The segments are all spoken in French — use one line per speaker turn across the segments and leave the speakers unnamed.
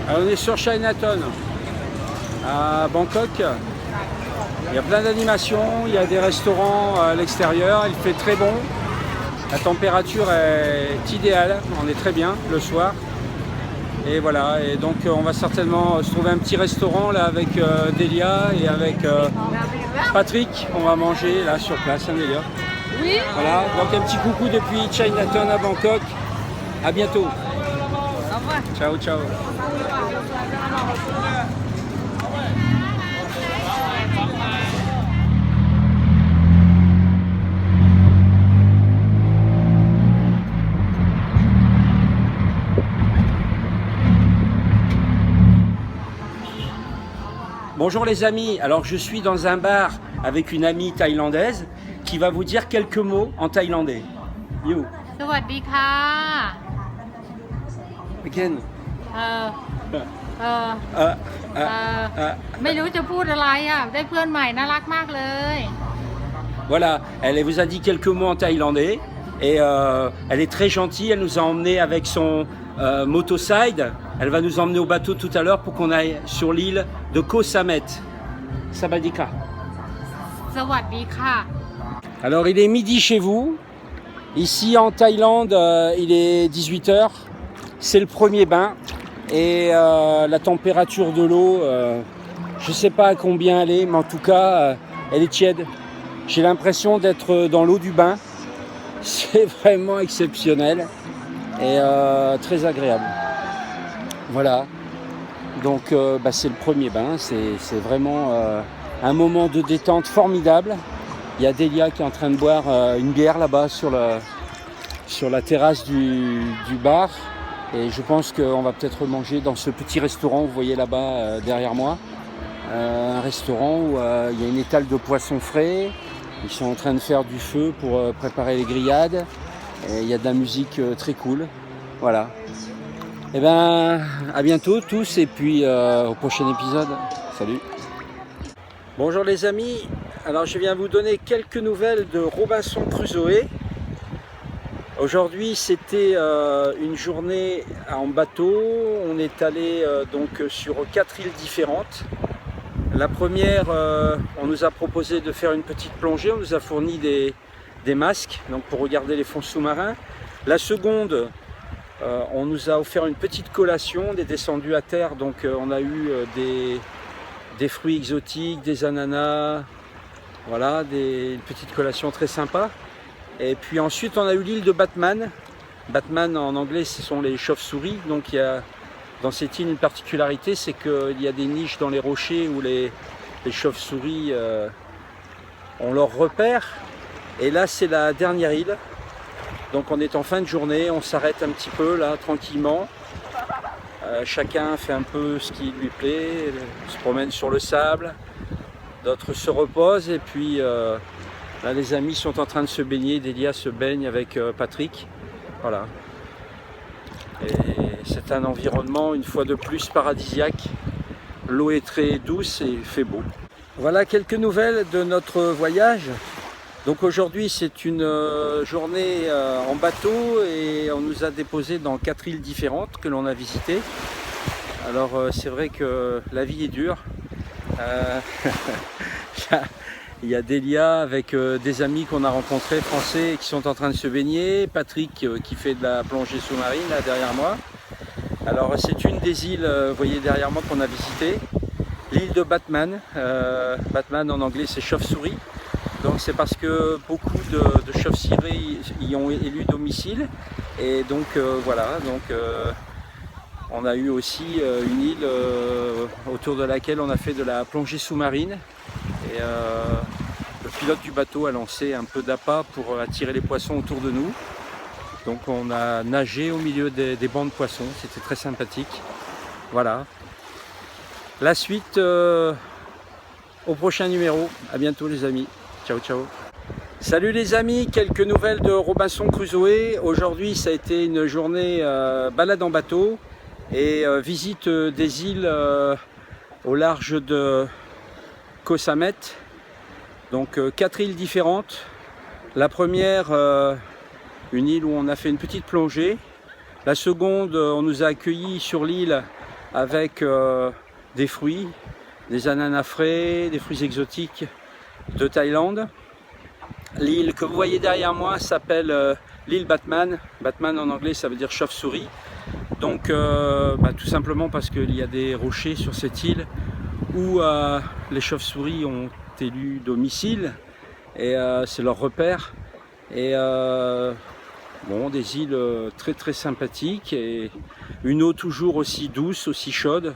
Alors, on est sur Chinatown à Bangkok. Il y a plein d'animations, il y a des restaurants à l'extérieur, il fait très bon. La température est idéale, on est très bien le soir. Et voilà, et donc on va certainement se trouver un petit restaurant là avec Delia et avec Patrick. On va manger là sur place, hein, Delia.
Oui.
Voilà, donc un petit coucou depuis Chinatown à Bangkok. À bientôt.
Au revoir.
Ciao, ciao. Bonjour les amis, alors je suis dans un bar avec une amie thaïlandaise qui va vous dire quelques mots en thaïlandais. You.
สวัสดีค่ะ
Again.
เออเออ
Euh,
เออไม่รู้จะพูดอะไรอ่ะ ได้เพื่อนใหม่น่ารักมากเลย
Voilà, elle vous a dit quelques mots en thaïlandais et elle est très gentille, elle nous a emmenés avec son motoside. Elle va nous emmener au bateau tout à l'heure pour qu'on aille sur l'île de Koh Samet. Sabadika.
สวัสดีค่ะ
Alors il est midi chez vous. Ici en Thaïlande, il est 18h. C'est le premier bain. Et la température de l'eau, je ne sais pas à combien elle est, mais en tout cas, elle est tiède. J'ai l'impression d'être dans l'eau du bain. C'est vraiment exceptionnel et très agréable. Voilà. Donc c'est le premier bain. C'est vraiment un moment de détente formidable. Il y a Delia qui est en train de boire une bière là-bas sur la terrasse du bar. Et je pense qu'on va peut-être manger dans ce petit restaurant, vous voyez là-bas derrière moi. Un restaurant où il y a une étale de poissons frais. Ils sont en train de faire du feu pour préparer les grillades. Et il y a de la musique très cool. Voilà. Et ben, à bientôt tous et puis au prochain épisode. Salut. Bonjour les amis. Alors je viens vous donner quelques nouvelles de Robinson Crusoe. Aujourd'hui c'était une journée en bateau. On est allé donc sur 4 îles différentes. La première, on nous a proposé de faire une petite plongée, on nous a fourni des masques donc pour regarder les fonds sous-marins. La seconde, on nous a offert une petite collation, on est descendu à terre, donc on a eu des fruits exotiques, des ananas, voilà, une petite collation très sympa. Et puis ensuite on a eu l'île de Batman. Batman en anglais ce sont les chauves-souris, donc il y a dans cette île une particularité, c'est qu'il y a des niches dans les rochers où les chauves-souris ont leur repère. Et là c'est la dernière île. Donc on est en fin de journée, on s'arrête un petit peu là tranquillement. Chacun fait un peu ce qui lui plaît, se promène sur le sable, d'autres se reposent et puis là les amis sont en train de se baigner, Delia se baigne avec Patrick. Voilà. Et c'est un environnement une fois de plus paradisiaque. L'eau est très douce et il fait beau. Voilà quelques nouvelles de notre voyage. Donc aujourd'hui c'est une journée en bateau et on nous a déposé dans 4 îles différentes que l'on a visitées. Alors c'est vrai que la vie est dure. Il y a Delia avec des amis qu'on a rencontrés français qui sont en train de se baigner. Patrick qui fait de la plongée sous-marine là derrière moi. Alors c'est une des îles, vous voyez derrière moi, qu'on a visité. L'île de Batman. Batman en anglais c'est chauve-souris. Donc c'est parce que beaucoup de chauves-souris y ont élu domicile. Et donc voilà, donc on a eu aussi une île autour de laquelle on a fait de la plongée sous-marine. Et le pilote du bateau a lancé un peu d'appât pour attirer les poissons autour de nous. Donc on a nagé au milieu des bancs de poissons, c'était très sympathique. Voilà. La suite au prochain numéro. À bientôt les amis. Ciao ciao. Salut les amis, quelques nouvelles de Robinson Crusoe. Aujourd'hui ça a été une journée balade en bateau et visite des îles au large de Koh Samet. Donc 4 îles différentes. La première, une île où on a fait une petite plongée. La seconde, on nous a accueillis sur l'île avec des fruits, des ananas frais, des fruits exotiques de Thaïlande. L'île que vous voyez derrière moi s'appelle l'île Batman. Batman en anglais ça veut dire chauve-souris. Donc tout simplement parce qu'il y a des rochers sur cette île où les chauves-souris ont élu domicile et c'est leur repère. Et bon, des îles très très sympathiques et une eau toujours aussi douce, aussi chaude.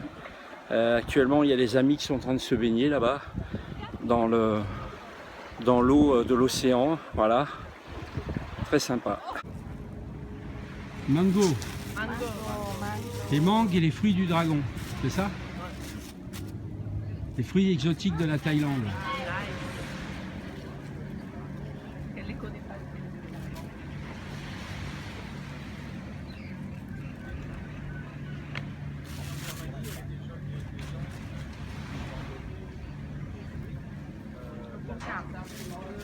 Actuellement il y a les amis qui sont en train de se baigner là-bas dans l'eau de l'océan, voilà, très sympa. Mango. Les mangues et les fruits du dragon, c'est ça? Les fruits exotiques de la Thaïlande.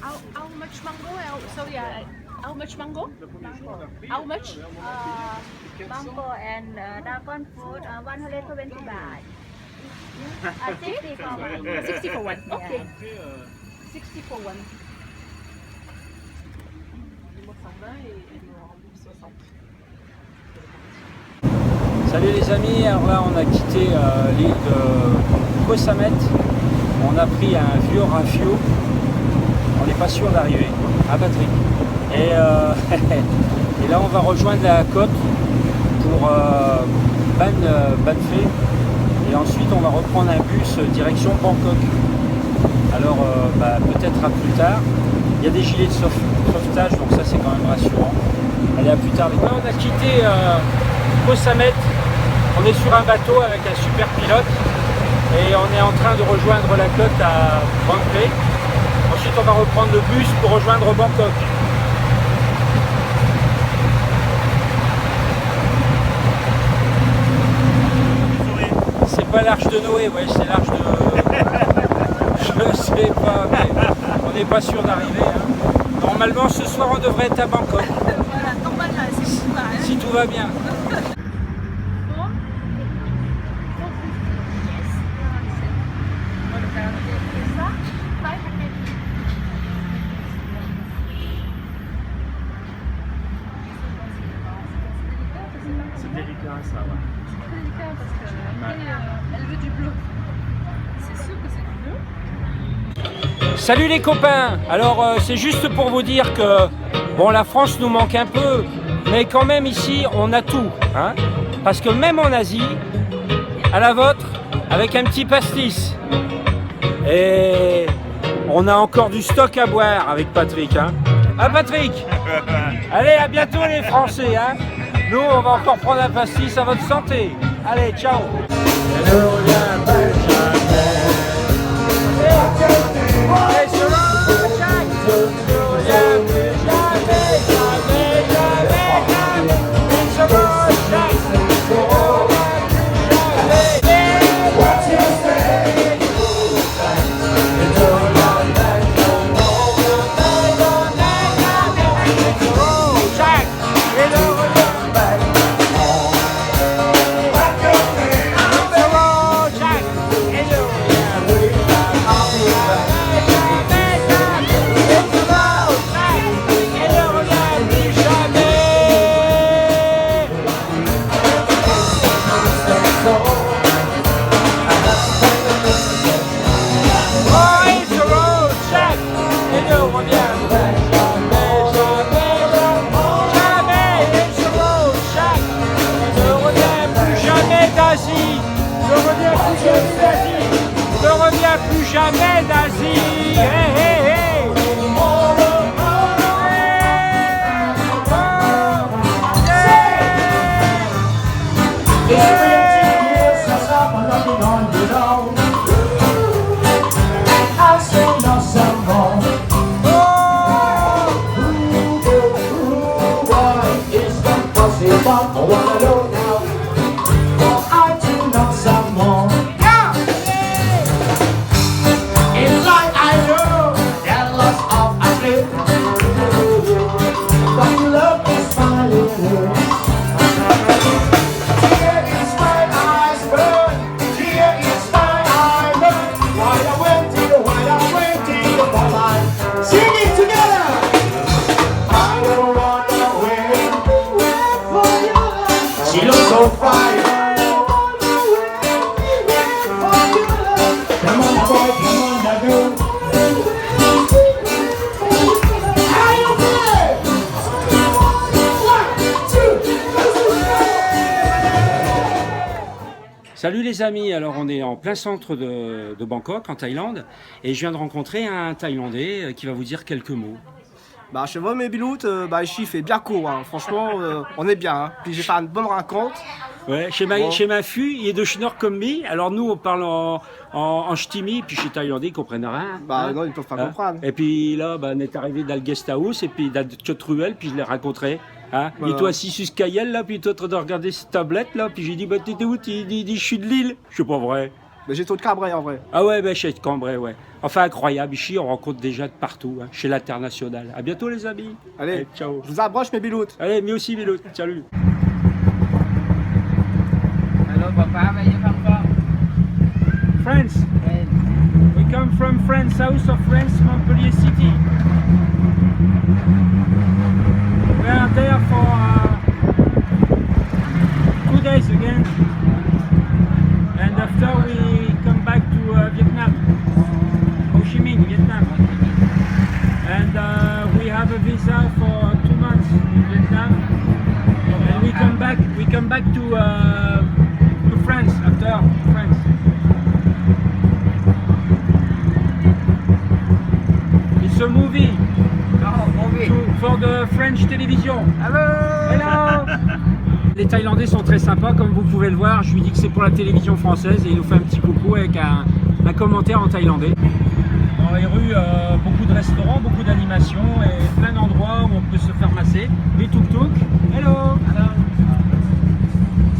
How much mango? So yeah, how much mango? How much?
Mango and dragon fruit 120 baht. 60 for one.
60 for one. Okay.
Yeah.
60 for one.
Salut les amis, alors là on a quitté l'île de Koh Samet. On a pris un vieux rafio. On n'est pas sûr d'arriver à Patrick. Et là on va rejoindre la côte pour Ban Phet. Et ensuite on va reprendre un bus direction Bangkok. Alors peut-être à plus tard. Il y a des gilets de sauvetage, donc ça c'est quand même rassurant. Allez, à plus tard les gars. On a quitté Koh Samet. On est sur un bateau avec un super pilote. Et on est en train de rejoindre la côte à Ban Phet. Ensuite on va reprendre le bus pour rejoindre Bangkok. C'est pas l'arche de Noé, ouais, c'est l'arche de... Je sais pas, mais on n'est pas sûr d'arriver. Hein. Normalement ce soir on devrait être à Bangkok. Si tout va bien.
C'est délicat ça, ouais. C'est très délicat parce qu'elle veut du bleu. C'est sûr que c'est du bleu.
Salut les copains. Alors c'est juste pour vous dire que bon, la France nous manque un peu, mais quand même ici on a tout, hein, parce que même en Asie, à la vôtre, avec un petit pastis, et on a encore du stock à boire avec Patrick, hein. Ah Patrick. Allez, à bientôt les Français, hein. Nous on va encore prendre un pastis à votre santé. Allez, ciao. Plus jamais d'Asie. Hey, hey, hey.
Tear is when eyes burn.
Salut les amis, alors on est en plein centre de Bangkok, en Thaïlande, et je viens de rencontrer un Thaïlandais qui va vous dire quelques mots.
Bah, chez moi, mes biloutes, ici, il fait bien court. Hein. Franchement, on est bien. Hein. Puis j'ai fait une bonne rencontre.
Ouais, chez ma fille, il est de Chinor comme moi. Alors nous, on parle en ch'timi, puis chez Thaïlandais, ils comprennent rien.
Bah
hein.
non, ils peuvent pas comprendre.
Et puis là, on est arrivé dans le guest house, et puis dans le Tchotruel, puis je l'ai rencontré. Hein.
Voilà.
Et toi assis sur ce Cayenne, là, puis toi en train de regarder cette tablette, là, puis j'ai dit, bah t'étais où? Il dit, je suis de Lille. Je sais pas vrai.
Mais j'ai tout de Cabray en vrai.
Ah ouais, chez Cambrai, ouais. Enfin, incroyable, ici, on rencontre déjà de partout, hein, chez l'International. À bientôt, les amis.
Allez,
ciao.
je vous abroche mes biloutes.
Allez, mais aussi, Milo. Salut.
Hello, papa, where you come from?
France. We come from France, south of France, Montpellier City. We are there for 2 days again. And after we come back to Vietnam, Ho Chi Minh, Vietnam. And we have a visa for 2 months in Vietnam. And we come back to France after France. It's a movie. For the French television. Hello. Les Thaïlandais sont très sympas, comme vous pouvez le voir. Je lui dis que c'est pour la télévision française et il nous fait un petit coucou avec un commentaire en thaïlandais. Dans les rues, beaucoup de restaurants, beaucoup d'animations et plein d'endroits où on peut se faire masser. Des tuk-tuk. Hello.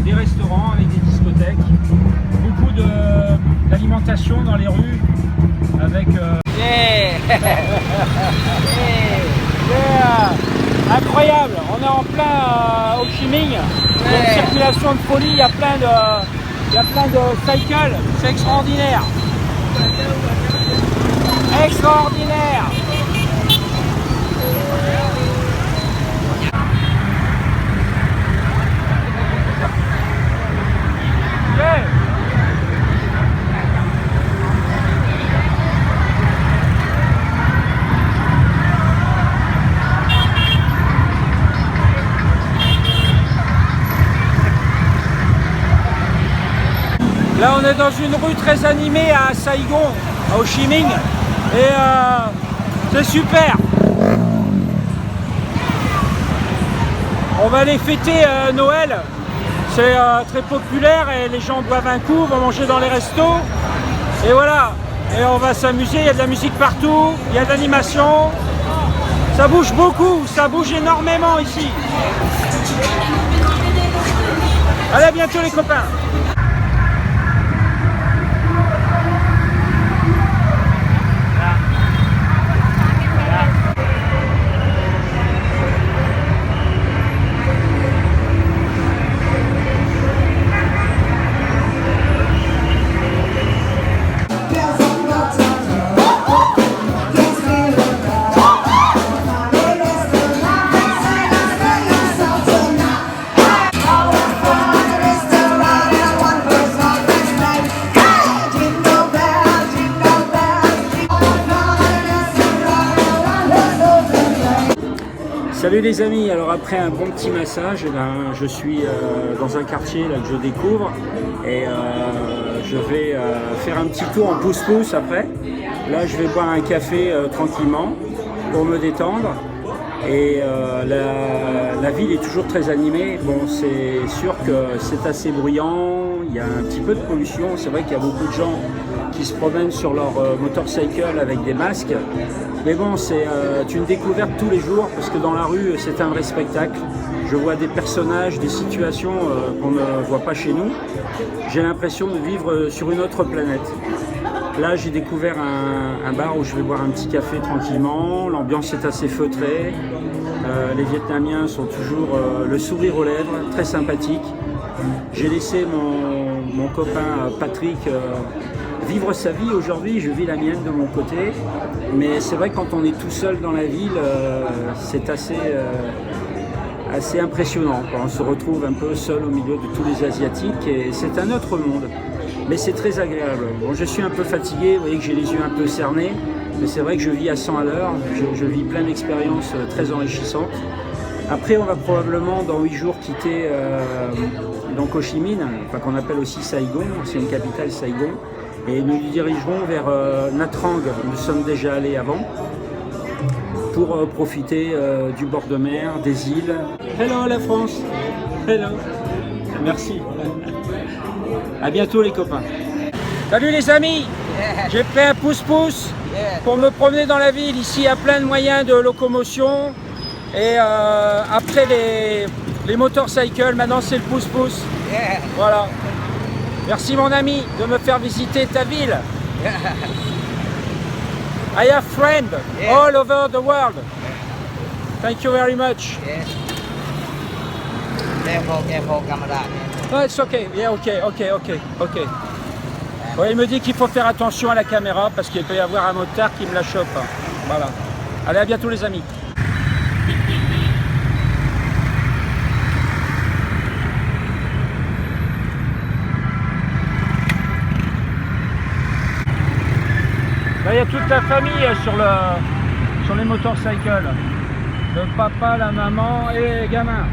Des restaurants avec des discothèques. Beaucoup d'alimentation dans les rues avec... Incroyable, on est en plein Ho Chi Minh, il y a une circulation de folie, il y a plein de cycles, c'est extraordinaire. Extraordinaire. Yeah. Là on est dans une rue très animée à Saigon, à Ho Chi Minh, et c'est super. On va aller fêter Noël, c'est très populaire et les gens boivent un coup, vont manger dans les restos, et voilà. Et on va s'amuser, il y a de la musique partout, il y a de l'animation, ça bouge beaucoup, ça bouge énormément ici. Allez, à bientôt les copains. Salut les amis, alors après un bon petit massage, je suis dans un quartier là, que je découvre et je vais faire un petit tour en pouce-pouce après. Là je vais boire un café tranquillement pour me détendre et la ville est toujours très animée. Bon, c'est sûr que c'est assez bruyant, il y a un petit peu de pollution, c'est vrai qu'il y a beaucoup de gens qui se promènent sur leur motorcycle avec des masques. Mais bon, c'est une découverte tous les jours parce que dans la rue, c'est un vrai spectacle. Je vois des personnages, des situations qu'on ne voit pas chez nous. J'ai l'impression de vivre sur une autre planète. Là, j'ai découvert un bar où je vais boire un petit café tranquillement. L'ambiance est assez feutrée. Les Vietnamiens sont toujours le sourire aux lèvres, très sympathiques. J'ai laissé mon copain Patrick vivre sa vie aujourd'hui, je vis la mienne de mon côté, mais c'est vrai que quand on est tout seul dans la ville, c'est assez impressionnant. On se retrouve un peu seul au milieu de tous les Asiatiques et c'est un autre monde, mais c'est très agréable. Bon, je suis un peu fatigué, vous voyez que j'ai les yeux un peu cernés, mais c'est vrai que je vis à 100 à l'heure, je vis plein d'expériences très enrichissantes Après, on va probablement dans 8 jours quitter donc Ho Chi Minh, enfin, qu'on appelle aussi Saigon, c'est une capitale Saigon, et nous nous dirigerons vers Nha Trang, où nous sommes déjà allés avant, pour profiter du bord de mer, des îles. Hello la France. Hello. Merci. À bientôt les copains. Salut les amis. J'ai pris un pouce-pouce pour me promener dans la ville. Ici, il y a plein de moyens de locomotion. Et après les motorcycles, maintenant c'est le pouce-pouce. Voilà. Merci mon ami de me faire visiter ta ville. I have friends all over the world. Thank you very much.
Careful, camera.
No, it's okay. Yeah, okay. Ouais, il me dit qu'il faut faire attention à la caméra parce qu'il peut y avoir un motard qui me la chope. Voilà. Allez, à bientôt les amis. Là, il y a toute la famille sur les motorcycles. Le papa, la maman et les gamins.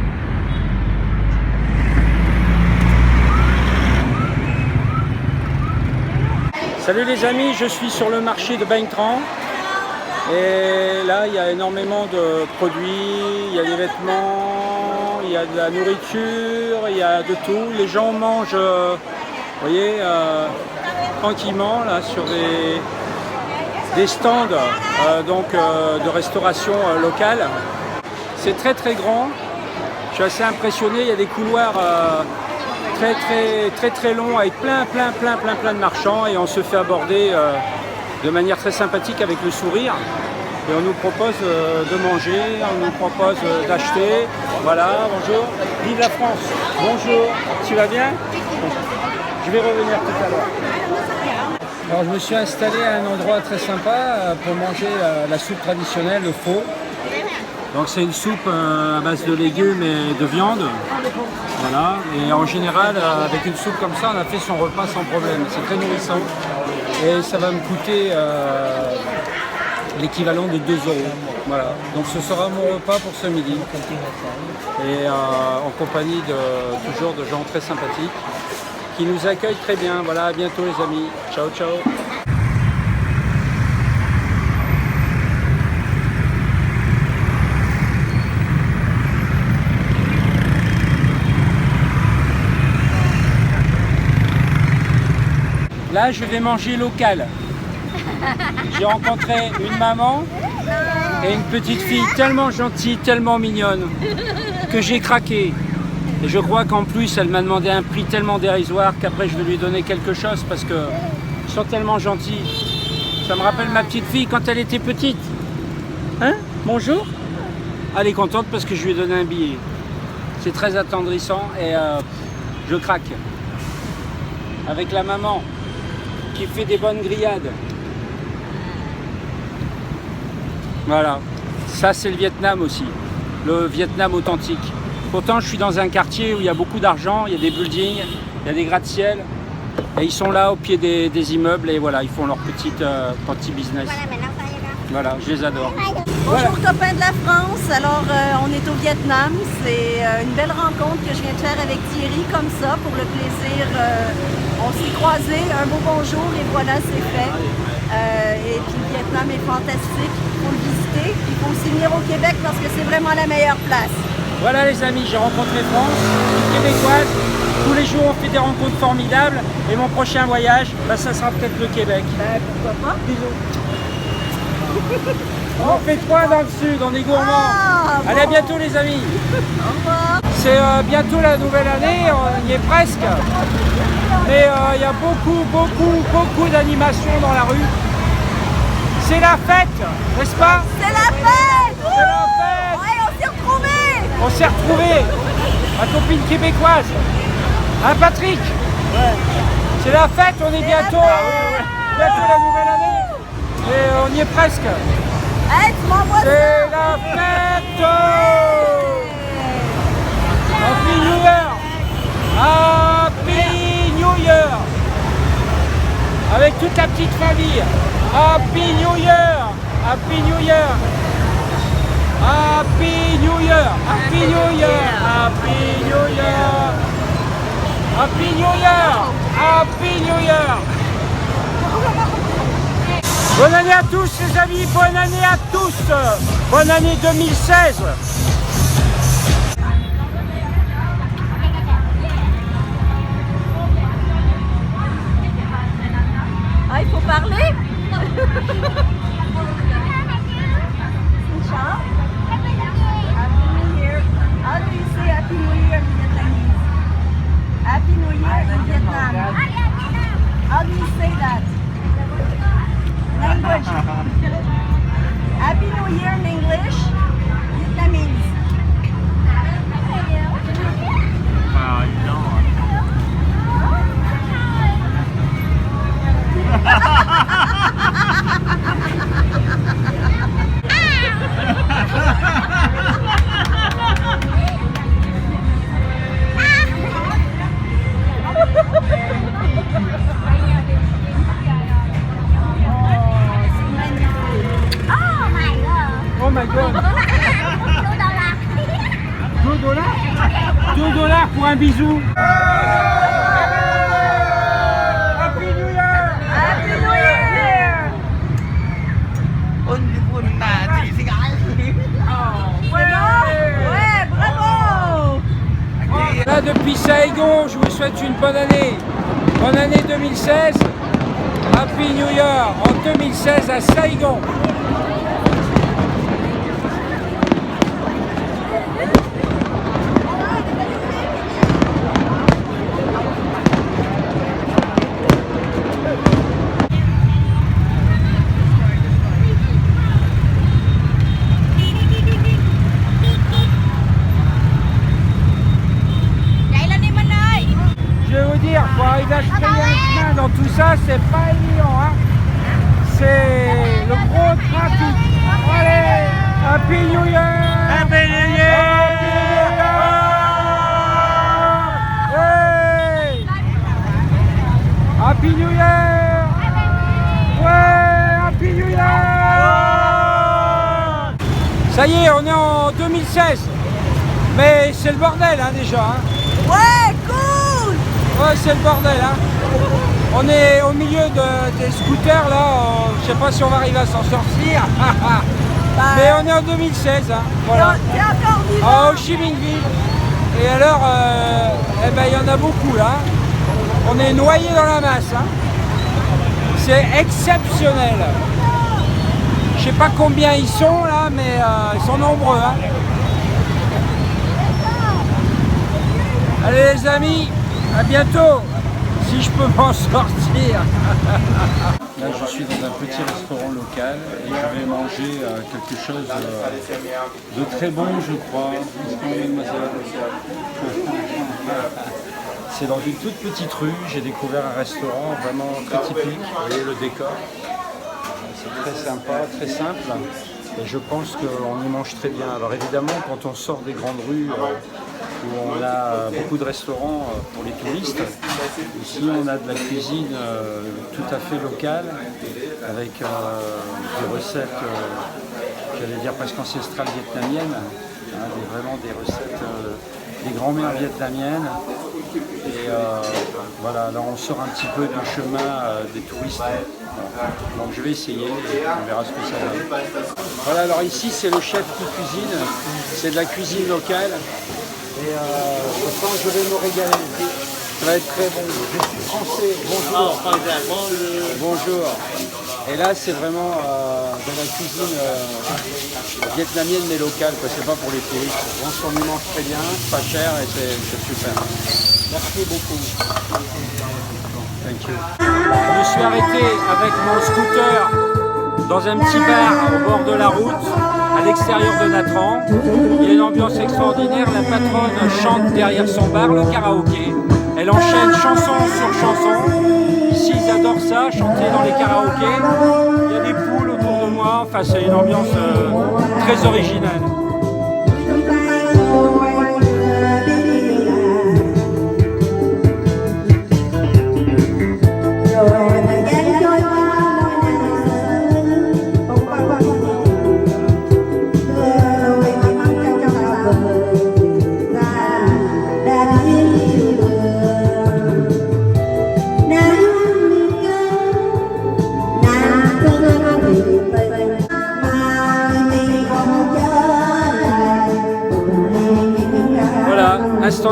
Salut les amis, je suis sur le marché de Bang Tran. Et là, il y a énormément de produits, il y a des vêtements, il y a de la nourriture, il y a de tout. Les gens mangent, vous voyez, tranquillement là sur des stands de restauration locale. C'est très très grand. Je suis assez impressionné. Il y a des couloirs très longs avec plein de marchands et on se fait aborder de manière très sympathique avec le sourire. Et on nous propose de manger, on nous propose d'acheter. Voilà, bonjour. Vive la France. Bonjour. Tu vas bien? Je vais revenir tout à l'heure. Alors je me suis installé à un endroit très sympa pour manger la soupe traditionnelle, le pho. Donc c'est une soupe à base de légumes et de viande. Voilà. Et en général, avec une soupe comme ça, on a fait son repas sans problème. C'est très nourrissant. Et ça va me coûter l'équivalent de 2 €. Voilà. Donc ce sera mon repas pour ce midi. Et en compagnie toujours de gens très sympathiques qui nous accueillent très bien. Voilà, à bientôt les amis. Ciao, ciao. Là, je vais manger local. J'ai rencontré une maman et une petite fille tellement gentille, tellement mignonne, que j'ai craqué. Et je crois qu'en plus, elle m'a demandé un prix tellement dérisoire qu'après, je vais lui donner quelque chose parce que ils sont tellement gentils. Ça me rappelle ma petite fille quand elle était petite. Hein? Bonjour? Elle est contente parce que je lui ai donné un billet. C'est très attendrissant et je craque. Avec la maman qui fait des bonnes grillades. Voilà. Ça, c'est le Vietnam aussi. Le Vietnam authentique. Pourtant, je suis dans un quartier où il y a beaucoup d'argent, il y a des buildings, il y a des gratte-ciel. Et ils sont là au pied des immeubles et voilà, ils font leur petit business. Voilà, je les adore.
Bonjour copains de la France, alors on est au Vietnam, c'est une belle rencontre que je viens de faire avec Thierry comme ça pour le plaisir. On s'est croisés, un beau bonjour et voilà, c'est fait. Et puis le Vietnam est fantastique, il faut le visiter, il faut aussi venir au Québec parce que c'est vraiment la meilleure place.
Voilà les amis, j'ai rencontré France, une québécoise. Tous les jours on fait des rencontres formidables et mon prochain voyage, bah, ça sera peut-être le Québec.
Pourquoi pas?
Bisous. On fait 3 dans le sud, on est gourmands.
Bon.
Allez, à bientôt les amis.
Au revoir.
C'est bientôt la nouvelle année, on y est presque. Mais il y a beaucoup d'animations dans la rue. C'est la fête, n'est-ce pas?
C'est la fête!
C'est la fête.
Ouais, on s'est retrouvés!
On s'est retrouvés. Ma copine québécoise. Hein Patrick? Ouais. C'est la fête, on est bientôt la nouvelle année. Et on y est presque.
Hey, tu m'envoies
C'est la fête. Happy New Year. Happy New Year. Avec toute la petite famille. Happy New Year. Happy New Year. Happy New Year! Happy New Year! Happy New Year! Happy New Year! Happy New Year! Bonne année à tous les amis, bonne année à tous! Bonne année 2016!
Ah, il faut parler? Happy New Year. How do you say Happy New Year in Vietnamese? Happy New Year in Vietnam. How do you say that? Language. Happy New Year in English, Vietnamese.
Oh my god! 2 dollars? 2 dollars pour un bisou! Happy New Year!
Happy New Year! Ouais, bravo!
Là depuis Saigon, je vous souhaite une bonne année. Bonne année 2016. Happy New Year en 2016 à Saigon. Je vais vous dire, pour arriver à se payer un chemin dans tout ça, c'est pas évident. Hein. C'est le gros trafic. Allez, Happy New Year! Happy New Year! Hey! Happy New Year! Ouais, Happy New Year! Ça y est, on est en 2016. Mais c'est le bordel hein, déjà. Hein.
Ouais, cool!
Ouais, c'est le bordel. Hein. On est au milieu des scooters là. Je sais pas si on va arriver à s'en sortir. Mais on est en 2016. Hein. Voilà.
T'es encore vivant!
À Ho Chi Minh Ville. Et alors, eh ben, il y en a beaucoup là. On est noyé dans la masse. Hein. C'est exceptionnel. Je sais pas combien ils sont là, mais ils sont nombreux. Hein. Allez les amis, à bientôt, si je peux m'en sortir. Là je suis dans un petit restaurant local et je vais manger quelque chose de très bon je crois. C'est dans une toute petite rue, j'ai découvert un restaurant vraiment très typique, vous voyez le décor. C'est très sympa, très simple. Et je pense qu'on y mange très bien. Alors évidemment, quand on sort des grandes rues où on a beaucoup de restaurants pour les touristes, ici on a de la cuisine tout à fait locale, avec des recettes, j'allais dire presque ancestrales vietnamiennes, hein, vraiment des recettes des grands-mères vietnamiennes. Et voilà, là on sort un petit peu du chemin des touristes. Donc je vais essayer et on verra ce que ça donne. Voilà, alors ici c'est le chef qui cuisine, c'est de la cuisine locale et je pense que je vais me régaler. Ça va être très bon. Je suis français, bonjour. Bonjour. Et là c'est vraiment de la cuisine vietnamienne mais locale, c'est pas pour les touristes. On s'en y mange très bien, pas cher et c'est super. Merci beaucoup. Thank you. Je me suis arrêté avec mon scooter dans un petit bar au bord de la route, à l'extérieur de Natran. Il y a une ambiance extraordinaire, la patronne chante derrière son bar, le karaoké. Elle enchaîne chanson sur chanson. Ici ils adorent ça, chanter dans les karaokés. Il y a des poules autour de moi, enfin c'est une ambiance très originale.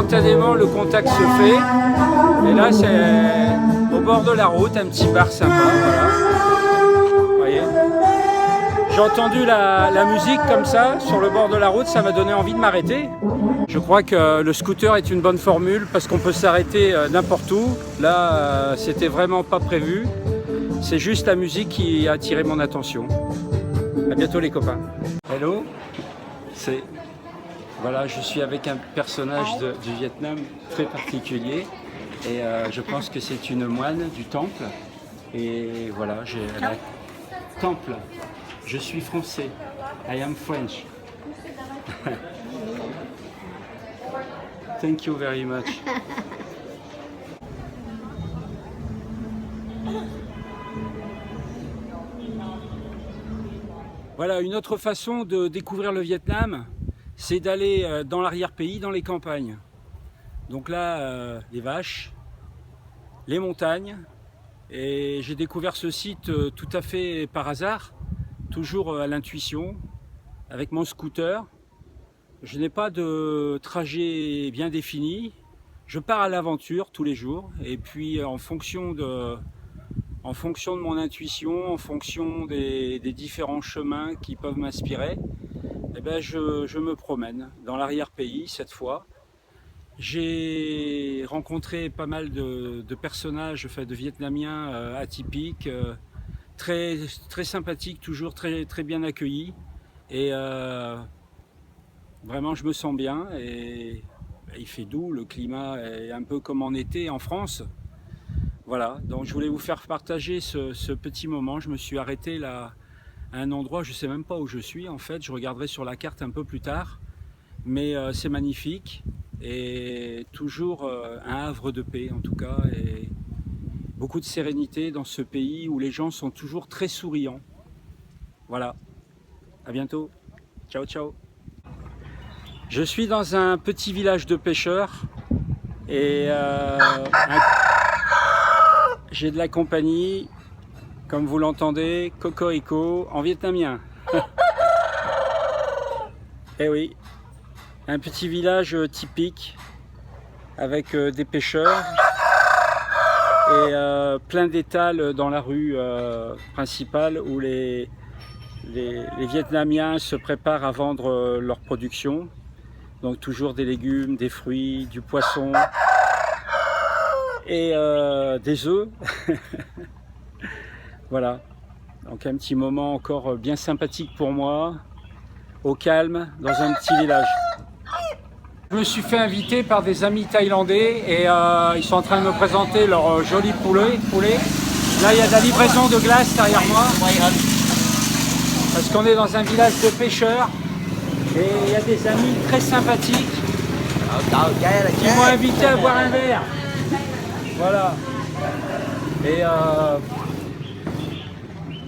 instantanément le contact se fait. Et là c'est au bord de la route, un petit bar sympa, voilà. Vous voyez. J'ai entendu la musique comme ça, sur le bord de la route, ça m'a donné envie de m'arrêter. Je crois que le scooter est une bonne formule parce qu'on peut s'arrêter n'importe où. Là, c'était vraiment pas prévu. C'est juste la musique qui a attiré mon attention. À bientôt les copains. Hello, voilà, je suis avec un personnage du Vietnam très particulier et je pense que c'est une moine du temple. Et voilà, j'ai la temple. Je suis français. I am French. Thank you very much. Voilà, une autre façon de découvrir le Vietnam, c'est d'aller dans l'arrière-pays, dans les campagnes. Donc là, les vaches, les montagnes. Et j'ai découvert ce site tout à fait par hasard, toujours à l'intuition, avec mon scooter. Je n'ai pas de trajet bien défini. Je pars à l'aventure tous les jours. Et puis en fonction de mon intuition, en fonction des différents chemins qui peuvent m'inspirer, eh ben je me promène dans l'arrière-pays cette fois. J'ai rencontré pas mal de personnages, enfin, de Vietnamiens atypiques, très sympathiques, toujours très bien accueillis. Et vraiment je me sens bien et il fait doux, le climat est un peu comme en été en France. Voilà, donc je voulais vous faire partager ce petit moment. Je me suis arrêté là à un endroit, je ne sais même pas où je suis en fait, je regarderai sur la carte un peu plus tard, mais c'est magnifique et toujours un havre de paix en tout cas, et beaucoup de sérénité dans ce pays où les gens sont toujours très souriants. Voilà, à bientôt, ciao ciao. Je suis dans un petit village de pêcheurs et j'ai de la compagnie, comme vous l'entendez, cocorico en vietnamien. Eh oui, un petit village typique avec des pêcheurs et plein d'étals dans la rue principale où les Vietnamiens se préparent à vendre leur production. Donc toujours des légumes, des fruits, du poisson et des œufs. Voilà, donc un petit moment encore bien sympathique pour moi, au calme, dans un petit village. Je me suis fait inviter par des amis thaïlandais et ils sont en train de me présenter leur joli poulet. Là il y a de la livraison de glace derrière moi, parce qu'on est dans un village de pêcheurs. Et il y a des amis très sympathiques qui m'ont invité à boire un verre. Voilà. Et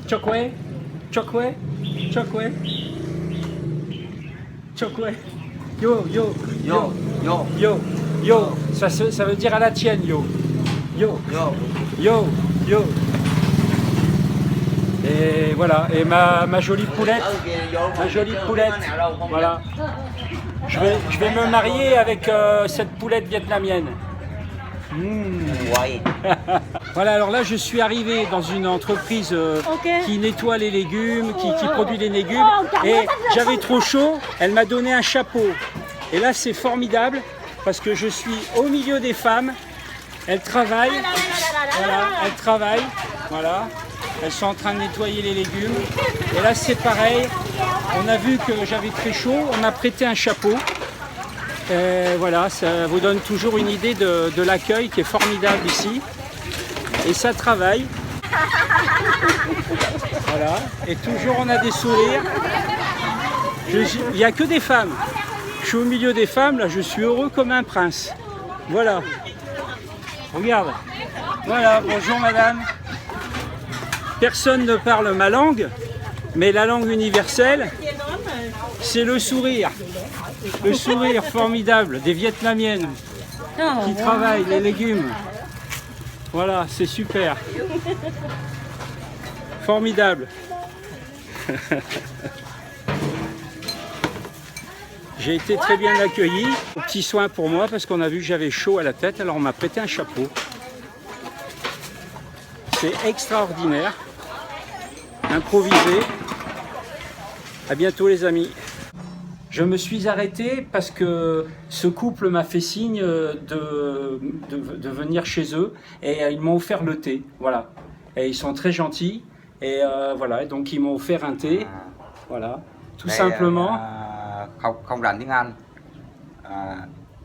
Chokwe, Chokwe, Chokwe, Chokwe. Yo, yo, yo, yo, yo, yo. Ça veut dire à la tienne, yo. Yo, yo, yo, yo. Et voilà, et ma jolie poulette, voilà. Je vais me marier avec cette poulette vietnamienne. Voilà, alors là je suis arrivé dans une entreprise qui nettoie les légumes, qui produit les légumes, et j'avais trop chaud, elle m'a donné un chapeau. Et là c'est formidable parce que je suis au milieu des femmes, elles travaillent, voilà, elles travaillent, voilà. Elles sont en train de nettoyer les légumes. Et là c'est pareil, on a vu que j'avais très chaud, on m'a prêté un chapeau. Et voilà, ça vous donne toujours une idée de l'accueil qui est formidable ici. Et ça travaille. Voilà, et toujours on a des sourires. Il n'y a que des femmes. Je suis au milieu des femmes, là je suis heureux comme un prince. Voilà. Regarde. Voilà, bonjour madame. Personne ne parle ma langue, mais la langue universelle, c'est le sourire. Le sourire formidable des Vietnamiennes qui travaillent les légumes. Voilà, c'est super. Formidable. J'ai été très bien accueilli. Petit soin pour moi parce qu'on a vu que j'avais chaud à la tête, alors on m'a prêté un chapeau. C'est extraordinaire. Improvisé. À bientôt les amis. Je me suis arrêté parce que ce couple m'a fait signe de venir chez eux et ils m'ont offert le thé. Voilà. Et ils sont très gentils et voilà, donc ils m'ont offert un thé. Voilà, tout simplement.
Không rành tiếng Anh,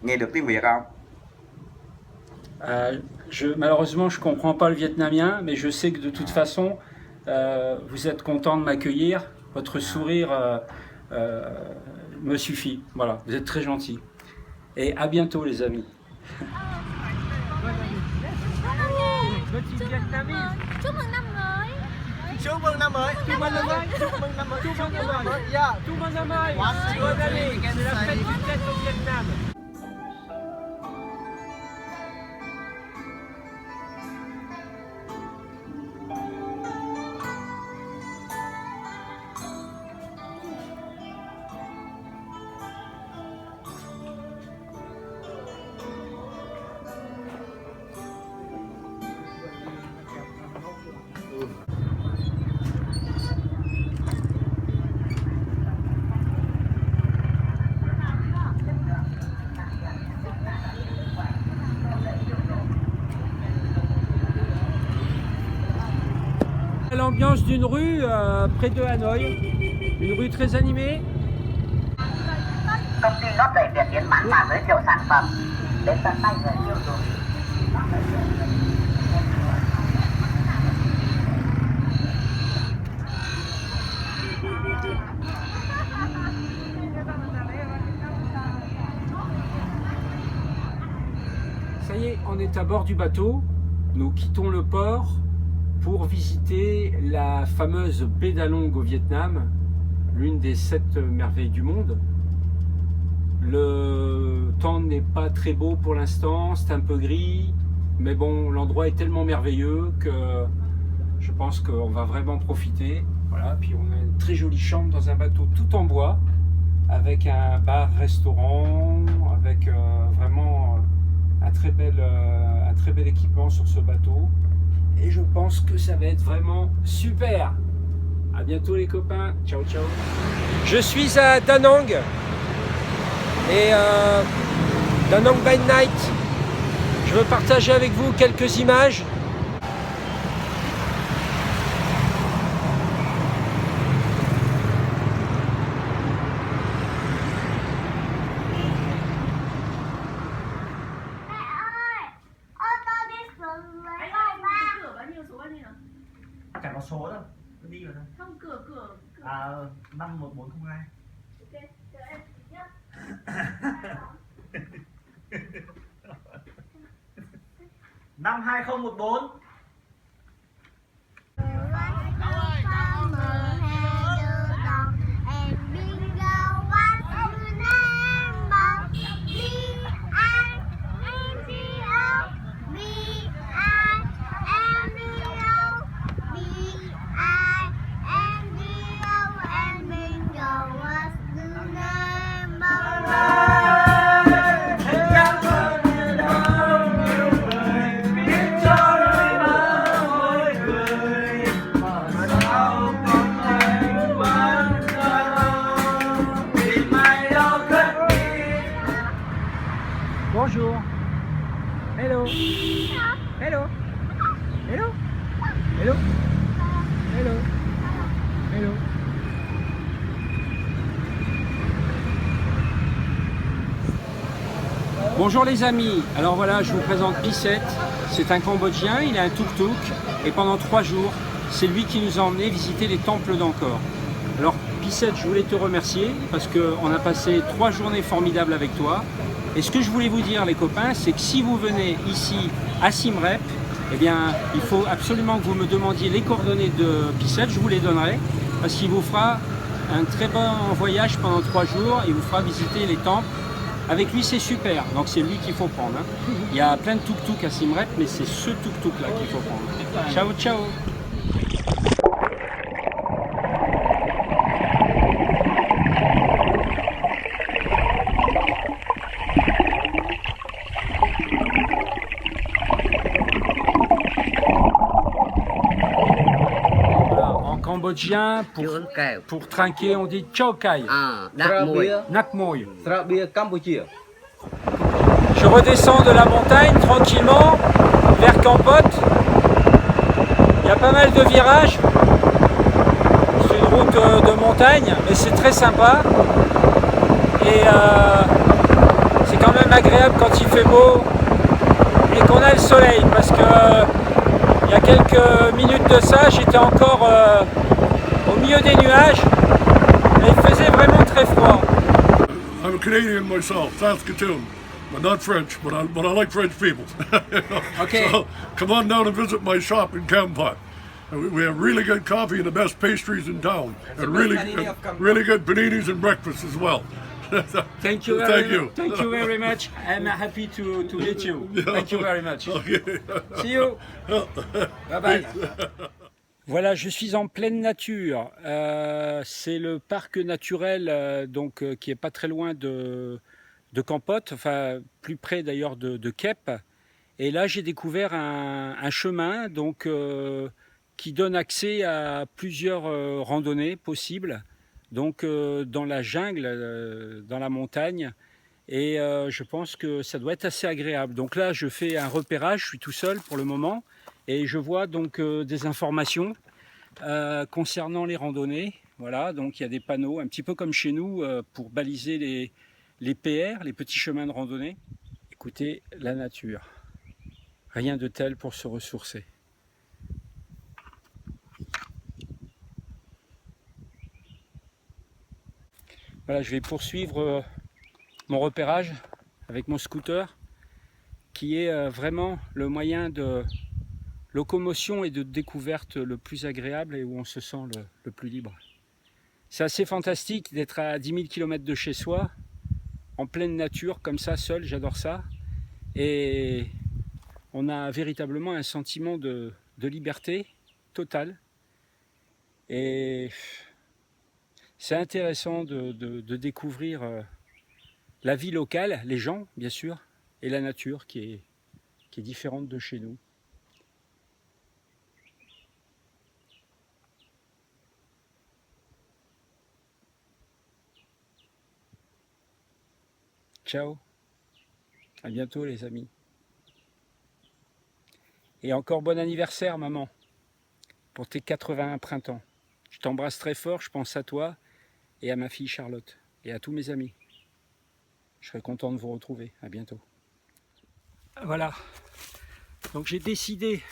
nghe được tiếng Việt không?
Malheureusement, je ne comprends pas le vietnamien, mais je sais que de toute façon, vous êtes content de m'accueillir. Votre sourire me suffit. Voilà, vous êtes très gentil. Et à bientôt, les amis.
Chúc mừng năm mới.
Chúc mừng năm mới. Chúc mừng năm mới. Chúc mừng năm mới. Chúc mừng năm mới. Yeah. Chúc mừng năm mới. C'est la fête du fête au Vietnam.
L'ambiance d'une rue près de Hanoï, une rue très animée.
Công ty lót đẩy Việt Tiến mãn mà giới thiệu sản phẩm đến tận tay người tiêu dùng.
Ça y est, on est à bord du bateau. Nous quittons le port pour visiter la fameuse baie d'Along au Vietnam, l'une des 7 merveilles du monde. Le temps n'est pas très beau pour l'instant, c'est un peu gris, mais bon, l'endroit est tellement merveilleux que je pense qu'on va vraiment profiter. Voilà, puis on a une très jolie chambre dans un bateau tout en bois, avec un bar-restaurant, avec vraiment un très bel équipement sur ce bateau. Et je pense que ça va être vraiment super. À bientôt les copains. Ciao, ciao. Je suis à Da Nang. Et Da Nang by Night. Je veux partager avec vous quelques images.
Chẳng có số đâu, cứ đi rồi thôi.
Không, cửa.
51402.
Ok, chờ em nhé.
52014.
Bonjour. Hello. Hello. Hello. Hello. Hello. Hello. Bonjour les amis. Alors voilà, je vous présente Pissette. C'est un Cambodgien, il a un tuk-tuk et pendant 3 jours, c'est lui qui nous a emmenés visiter les temples d'Angkor. Alors Pissette, je voulais te remercier parce qu'on a passé 3 journées formidables avec toi. Et ce que je voulais vous dire les copains, c'est que si vous venez ici à Siem Reap, eh bien il faut absolument que vous me demandiez les coordonnées de Pissette, je vous les donnerai, parce qu'il vous fera un très bon voyage pendant 3 jours, il vous fera visiter les temples. Avec lui c'est super, donc c'est lui qu'il faut prendre. Hein. Il y a plein de tuk-tuk à Siem Reap, mais c'est ce tuk-tuk là qu'il faut prendre. Ciao, ciao. cambodgien pour trinquer, on dit chow kai. Nak moi. Je redescends de la montagne tranquillement vers Kampot. Il y a pas mal de virages. C'est une route de montagne, mais c'est très sympa. Et c'est quand même agréable quand il fait beau et qu'on a le soleil, parce que il y a quelques minutes de ça, j'étais encore au milieu des nuages et il faisait vraiment très froid.
I'm a Canadian myself, Saskatoon, but not French, but I like French people.
Okay.
So come on down and visit my shop in Kampot. We have really good coffee and the best pastries in town, and really good paninis and breakfast as well.
Thank you very much. I'm happy to meet you. Thank you very much.
Okay.
See you. Bye bye. Voilà, je suis en pleine nature. C'est le parc naturel qui est pas très loin de Kampot, enfin plus près d'ailleurs de Kep. Et là, j'ai découvert un chemin qui donne accès à plusieurs randonnées possibles. Donc dans la jungle, dans la montagne, et je pense que ça doit être assez agréable. Donc là je fais un repérage, je suis tout seul pour le moment, et je vois donc des informations concernant les randonnées. Voilà, donc il y a des panneaux, un petit peu comme chez nous, pour baliser les PR, les petits chemins de randonnée. Écoutez la nature, rien de tel pour se ressourcer. Voilà, je vais poursuivre mon repérage avec mon scooter, qui est vraiment le moyen de locomotion et de découverte le plus agréable et où on se sent le plus libre. C'est assez fantastique d'être à 10 000 km de chez soi, en pleine nature, comme ça, seul, j'adore ça. Et on a véritablement un sentiment de liberté totale. Et c'est intéressant de découvrir la vie locale, les gens bien sûr, et la nature qui est différente de chez nous. Ciao, à bientôt les amis. Et encore bon anniversaire maman, pour tes 81 printemps. Je t'embrasse très fort, je pense à toi et à ma fille Charlotte et à tous mes amis. Je serai content de vous retrouver. À bientôt. Voilà. Donc j'ai décidé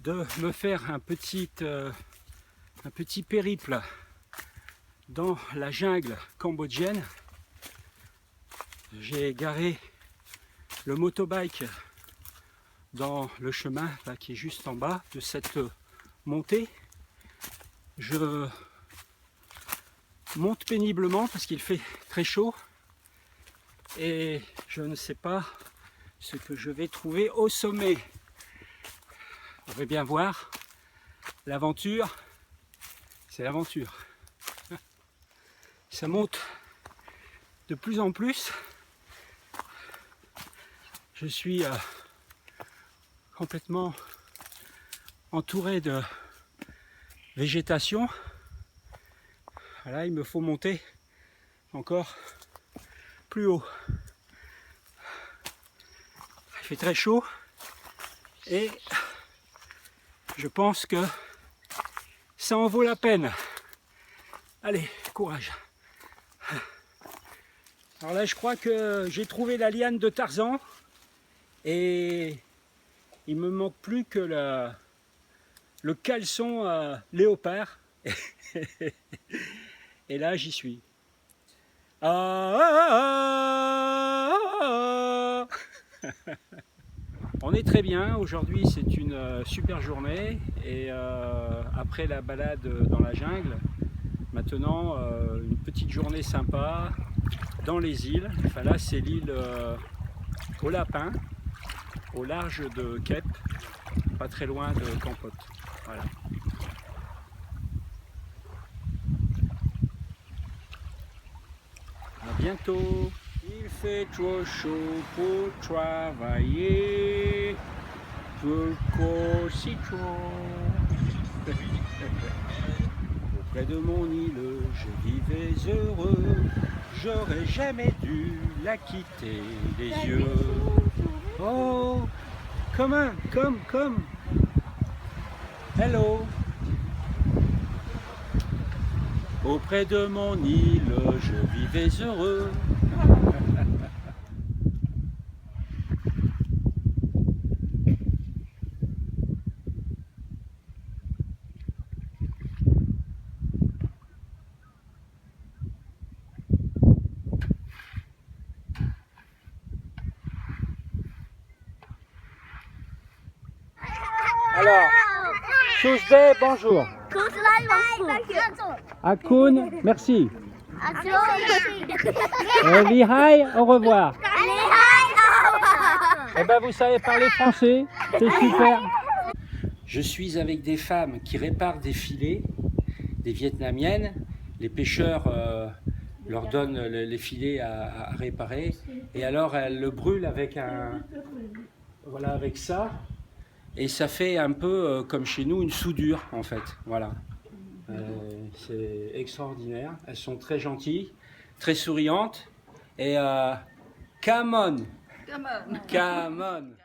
de me faire un petit périple dans la jungle cambodgienne. J'ai garé le motobike dans le chemin là, qui est juste en bas de cette montée. Je monte péniblement parce qu'il fait très chaud et je ne sais pas ce que je vais trouver au sommet. On va bien voir. L'aventure, c'est l'aventure. Ça monte de plus en plus. Je suis complètement entouré de végétation. Voilà, il me faut monter encore plus haut. Il fait très chaud et je pense que ça en vaut la peine. Allez, courage. Alors là, je crois que j'ai trouvé la liane de Tarzan et il me manque plus que le caleçon léopard. Et là, j'y suis. On est très bien. Aujourd'hui, c'est une super journée. Et après la balade dans la jungle, maintenant, une petite journée sympa dans les îles. Enfin là, c'est l'île aux lapins, au large de Kep, pas très loin de Kampot. Voilà. À bientôt. Il fait trop chaud pour travailler. Pour citron. Auprès de mon île, je vivais heureux. J'aurais jamais dû la quitter des yeux. Oh, come. Hello. Auprès de mon île, je vivais heureux. Alors, Tuesday, bonjour. Akun, merci. Lihai, au revoir. Eh ben, vous savez parler français, c'est super. Je suis avec des femmes qui réparent des filets, des Vietnamiennes. Les pêcheurs leur donnent les filets à réparer. Et alors, elles le brûlent avec voilà, avec ça. Et ça fait un peu comme chez nous une soudure en fait, voilà. C'est extraordinaire, elles sont très gentilles, très souriantes et come on.